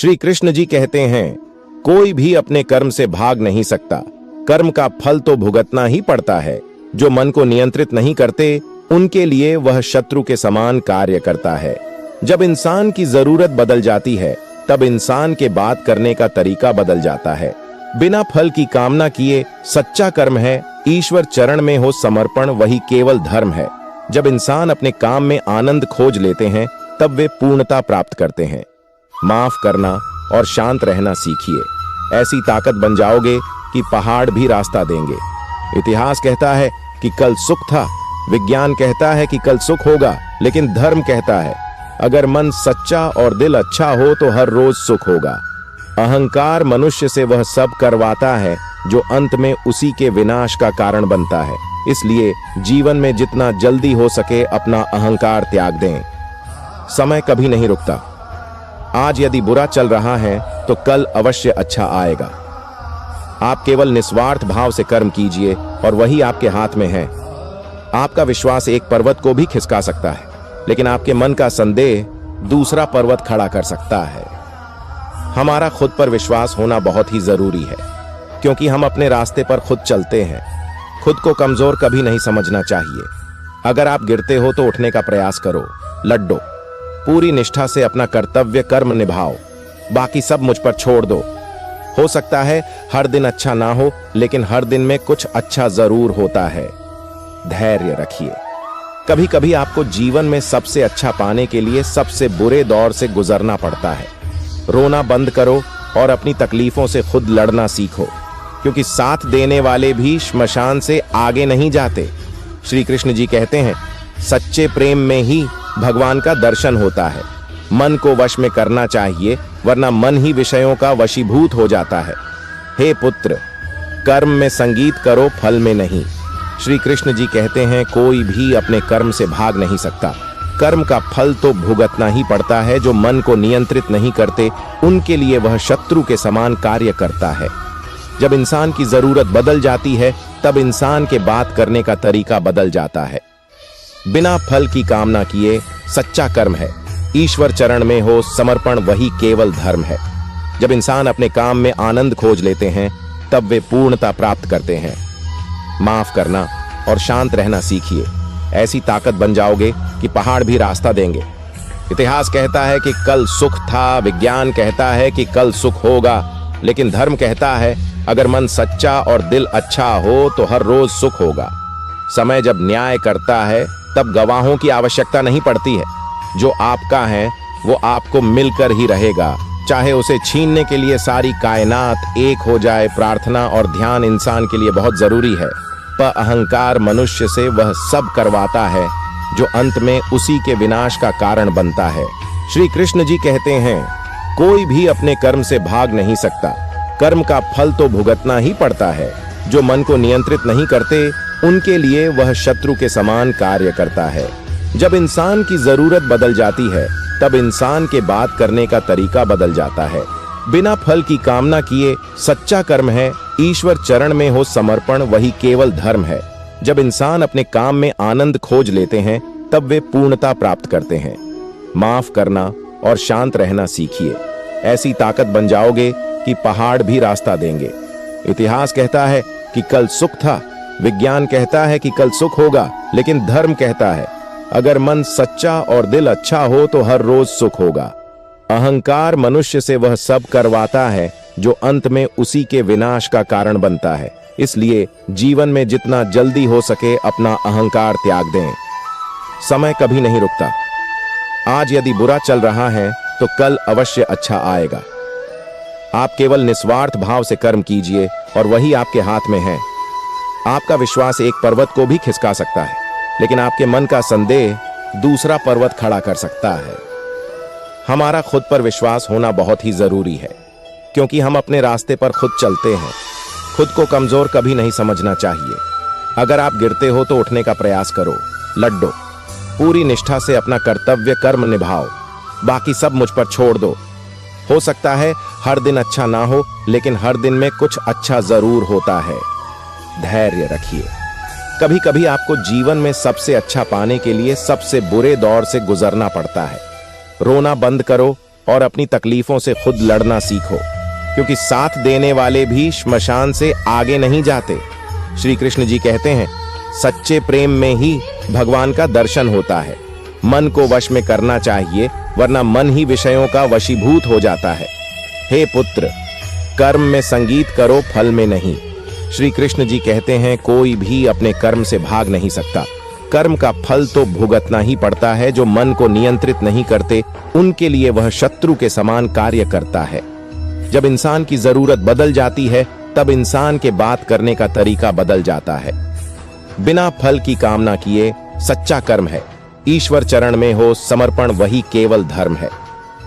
श्री कृष्ण जी कहते हैं, कोई भी अपने कर्म से भाग नहीं सकता। कर्म का फल तो भुगतना ही पड़ता है। जो मन को नियंत्रित नहीं करते, उनके लिए वह शत्रु के समान कार्य करता है। जब इंसान की जरूरत बदल जाती है, तब इंसान के बात करने का तरीका बदल जाता है। बिना फल की कामना किए सच्चा कर्म है। ईश्वर चरण में हो समर्पण, वही केवल धर्म है। जब इंसान अपने काम में आनंद खोज लेते हैं, तब वे पूर्णता प्राप्त करते हैं। माफ करना और शांत रहना सीखिए। ऐसी ताकत बन जाओगे कि पहाड़ भी रास्ता देंगे। इतिहास कहता है कि कल सुख था, विज्ञान कहता है कि कल सुख होगा, लेकिन धर्म कहता है अगर मन सच्चा और दिल अच्छा हो तो हर रोज सुख होगा। अहंकार मनुष्य से वह सब करवाता है जो अंत में उसी के विनाश का कारण बनता है। इसलिए जीवन में जितना जल्दी हो सके अपना अहंकार त्याग दें। समय कभी नहीं रुकता। आज यदि बुरा चल रहा है तो कल अवश्य अच्छा आएगा। आप केवल निस्वार्थ भाव से कर्म कीजिए और वही आपके हाथ में है। आपका विश्वास एक पर्वत को भी खिसका सकता है, लेकिन आपके मन का संदेह दूसरा पर्वत खड़ा कर सकता है। हमारा खुद पर विश्वास होना बहुत ही जरूरी है, क्योंकि हम अपने रास्ते पर खुद चलते हैं। खुद को कमजोर कभी नहीं समझना चाहिए। अगर आप गिरते हो तो उठने का प्रयास करो, लड्डो। पूरी निष्ठा से अपना कर्तव्य कर्म निभाओ, बाकी सब मुझ पर छोड़ दो। हो सकता है हर दिन अच्छा ना हो, लेकिन हर दिन में कुछ अच्छा जरूर होता है। धैर्य रखिए। कभी कभी आपको जीवन में सबसे अच्छा पाने के लिए सबसे बुरे दौर से गुजरना पड़ता है। रोना बंद करो और अपनी तकलीफों से खुद लड़ना सीखो, क्योंकि साथ देने वाले भी श्मशान से आगे नहीं जाते। श्री कृष्ण जी कहते हैं, सच्चे प्रेम में ही भगवान का दर्शन होता है। मन को वश में करना चाहिए, वरना मन ही विषयों का वशीभूत हो जाता है। हे पुत्र, कर्म में संगीत करो, फल में नहीं। श्री कृष्ण जी कहते हैं, कोई भी अपने कर्म से भाग नहीं सकता। कर्म का फल तो भुगतना ही पड़ता है। जो मन को नियंत्रित नहीं करते, उनके लिए वह शत्रु के समान कार्य करता है। जब इंसान की जरूरत बदल जाती है, तब इंसान के बात करने का तरीका बदल जाता है। बिना फल की कामना किए सच्चा कर्म है। ईश्वर चरण में हो समर्पण, वही केवल धर्म है। जब इंसान अपने काम में आनंद खोज लेते हैं, तब वे पूर्णता प्राप्त करते हैं। माफ करना और शांत रहना सीखिए। ऐसी ताकत बन जाओगे कि पहाड़ भी रास्ता देंगे। इतिहास कहता है कि कल सुख था, विज्ञान कहता है कि कल सुख होगा, लेकिन धर्म कहता है अगर मन सच्चा और दिल अच्छा हो तो हर रोज सुख होगा। समय जब न्याय करता है, तब गवाहों की आवश्यकता नहीं पड़ती है। जो आपका है वो आपको मिलकर ही रहेगा, चाहे उसे छीनने के लिए सारी कायनात एक हो जाए। प्रार्थना और ध्यान इंसान के लिए बहुत जरूरी है, पर अहंकार मनुष्य से वह सब करवाता है जो अंत में उसी के विनाश का कारण बनता है। श्री कृष्ण जी कहते हैं, कोई भी अपने कर्म से भाग नहीं सकता। कर्म का फल तो भुगतना ही पड़ता है। जो मन को नियंत्रित नहीं करते, उनके लिए वह शत्रु के समान कार्य करता है। जब इंसान की जरूरत बदल जाती है, तब इंसान के बात करने का तरीका बदल जाता है। बिना फल की कामना किए सच्चा कर्म है। ईश्वर चरण में हो समर्पण, वही केवल धर्म है। जब इंसान अपने काम में आनंद खोज लेते हैं, तब वे पूर्णता प्राप्त करते हैं। माफ करना और शांत रहना सीखिए। ऐसी ताकत बन जाओगे कि पहाड़ भी रास्ता देंगे। इतिहास कहता है कि कल सुख था, विज्ञान कहता है कि कल सुख होगा, लेकिन धर्म कहता है अगर मन सच्चा और दिल अच्छा हो तो हर रोज सुख होगा। अहंकार मनुष्य से वह सब करवाता है जो अंत में उसी के विनाश का कारण बनता है। इसलिए जीवन में जितना जल्दी हो सके अपना अहंकार त्याग दें। समय कभी नहीं रुकता। आज यदि बुरा चल रहा है तो कल अवश्य अच्छा आएगा। आप केवल निस्वार्थ भाव से कर्म कीजिए और वही आपके हाथ में है। आपका विश्वास एक पर्वत को भी खिसका सकता है, लेकिन आपके मन का संदेह दूसरा पर्वत खड़ा कर सकता है। हमारा खुद पर विश्वास होना बहुत ही जरूरी है, क्योंकि हम अपने रास्ते पर खुद चलते हैं। खुद को कमजोर कभी नहीं समझना चाहिए। अगर आप गिरते हो तो उठने का प्रयास करो, लड्डो। पूरी निष्ठा से अपना कर्तव्य कर्म निभाओ, बाकी सब मुझ पर छोड़ दो। हो सकता है हर दिन अच्छा ना हो, लेकिन हर दिन में कुछ अच्छा जरूर होता है। धैर्य रखिए। कभी कभी आपको जीवन में सबसे अच्छा पाने के लिए सबसे बुरे दौर से गुजरना पड़ता है। रोना बंद करो और अपनी तकलीफों से खुद लड़ना सीखो, क्योंकि साथ देने वाले भी श्मशान से आगे नहीं जाते। श्री कृष्ण जी कहते हैं, सच्चे प्रेम में ही भगवान का दर्शन होता है। मन को वश में करना चाहिए, वरना मन ही विषयों का वशीभूत हो जाता है। हे पुत्र, कर्म में संगीत करो, फल में नहीं। श्री कृष्ण जी कहते हैं, कोई भी अपने कर्म से भाग नहीं सकता। कर्म का फल तो भुगतना ही पड़ता है। जो मन को नियंत्रित नहीं करते, उनके लिए वह शत्रु के समान कार्य करता है। जब इंसान की जरूरत बदल जाती है, तब इंसान के बात करने का तरीका बदल जाता है। बिना फल की कामना किए सच्चा कर्म है। ईश्वर चरण में हो समर्पण, वही केवल धर्म है।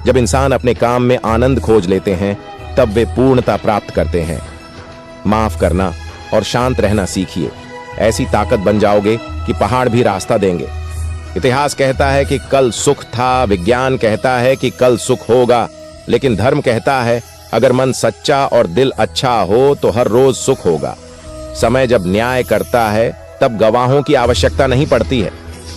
जब इंसान अपने काम में आनंद खोज लेते हैं, तब वे पूर्णता प्राप्त करते हैं। माफ करना और शांत रहना सीखिए। ऐसी ताकत बन जाओगे कि पहाड़ भी रास्ता देंगे। इतिहास कहता है कि कल सुख था, विज्ञान कहता है कि कल सुख होगा, लेकिन धर्म कहता है अगर मन सच्चा और दिल अच्छा हो तो हर रोज सुख होगा। समय जब न्याय करता है, तब गवाहों की आवश्यकता नहीं पड़ती है।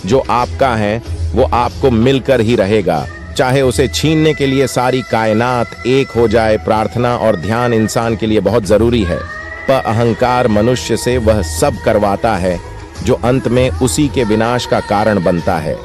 जो आपका है वो आपको मिलकर ही रहेगा, चाहे उसे छीनने के लिए सारी कायनात एक हो जाए। प्रार्थना और ध्यान इंसान के लिए बहुत जरूरी है। पर अहंकार मनुष्य से वह सब करवाता है जो अंत में उसी के विनाश का कारण बनता है।